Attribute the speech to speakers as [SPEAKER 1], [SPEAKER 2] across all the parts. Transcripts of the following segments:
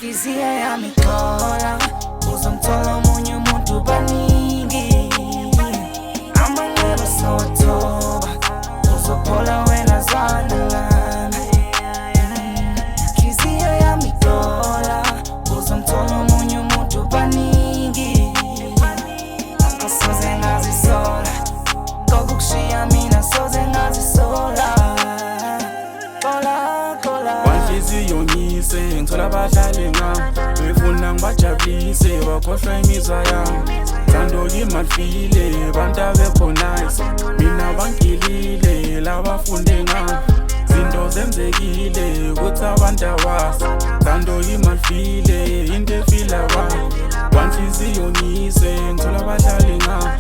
[SPEAKER 1] Kizia yamikola uzamthola omunye umuntu baningi amangcebo sothoba uzophola wena zwana lami. Kizia yamikola uzamthola omunye umuntu baningi asoze ngazisola kokushiya mina soze ngazisola.
[SPEAKER 2] Wanhliziyo ngise ngithola abadlali ngami befuna ngibajabulise bakhohlwa imizwa yami. Thando yimalifile bantu abekho nice mina bangilile labafunde ngami. Zinto zenzekile kuthi abantu abazi thando yimalifile into efila abantu. Wanhliziyo ngise ngithola abadlali ngami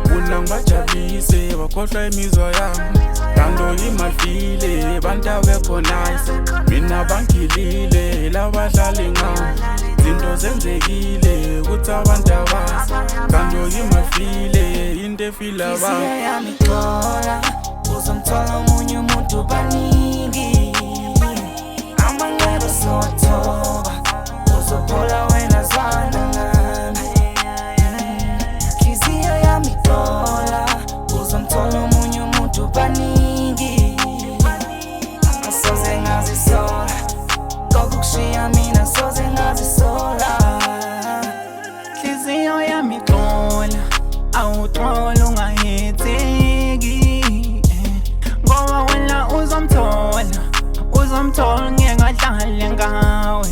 [SPEAKER 2] befuna ngibajabulise bakhohlwa imizwa yami. Thando yimalifile bantu abekho nice mina bangilile labadlali ngami. Zinto zenzekile kuthi abantu abazi thando yimalifile into efila abantu.
[SPEAKER 1] Kizia yamikola uzamthola omunye umuntu baningi amangcebo sothoba uzophola wena zwana lami. Kizia yamikola uzamthola omunye umuntu baningi asoze ngazisola kokushiya mina soze ngazisola.
[SPEAKER 3] Nhliziyo yamikola awuthola ungahetheki ngoba wena uzomthola ngeke ngadlale ngawe.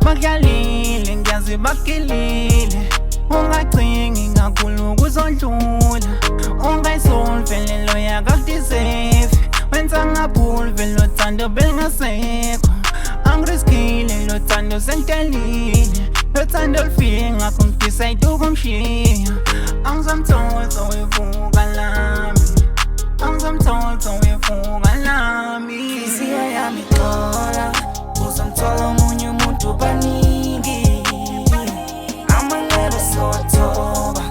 [SPEAKER 3] Bakuyalile ngiyazi bakilile ungacingi kakhulu kuzondlula ungayisoli vele lo yakakudeserve wenza ngaphuli vele lo thando belingasekho. Angiriskile lo thando sengitalile lo thando lufike ngakho ngidecide ukumshiya. Angizomthola sowevuka lami angizomthola sowevuka lami.
[SPEAKER 1] Kizia yamikola uzamthola omunye umuntu baningi amangcebo sothoba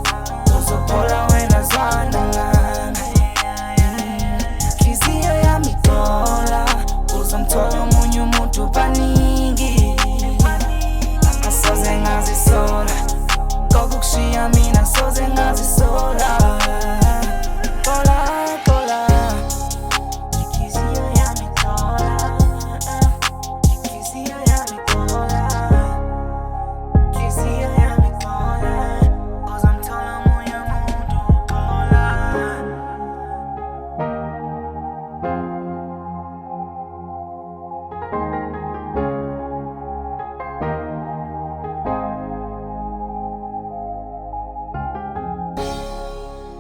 [SPEAKER 1] uzophola wena zwana lami. Kizia yamikola uzamthola omunye umuntu baningi asoze ngazisola kokushiya mina soze ngazisola.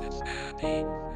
[SPEAKER 4] It's Andy.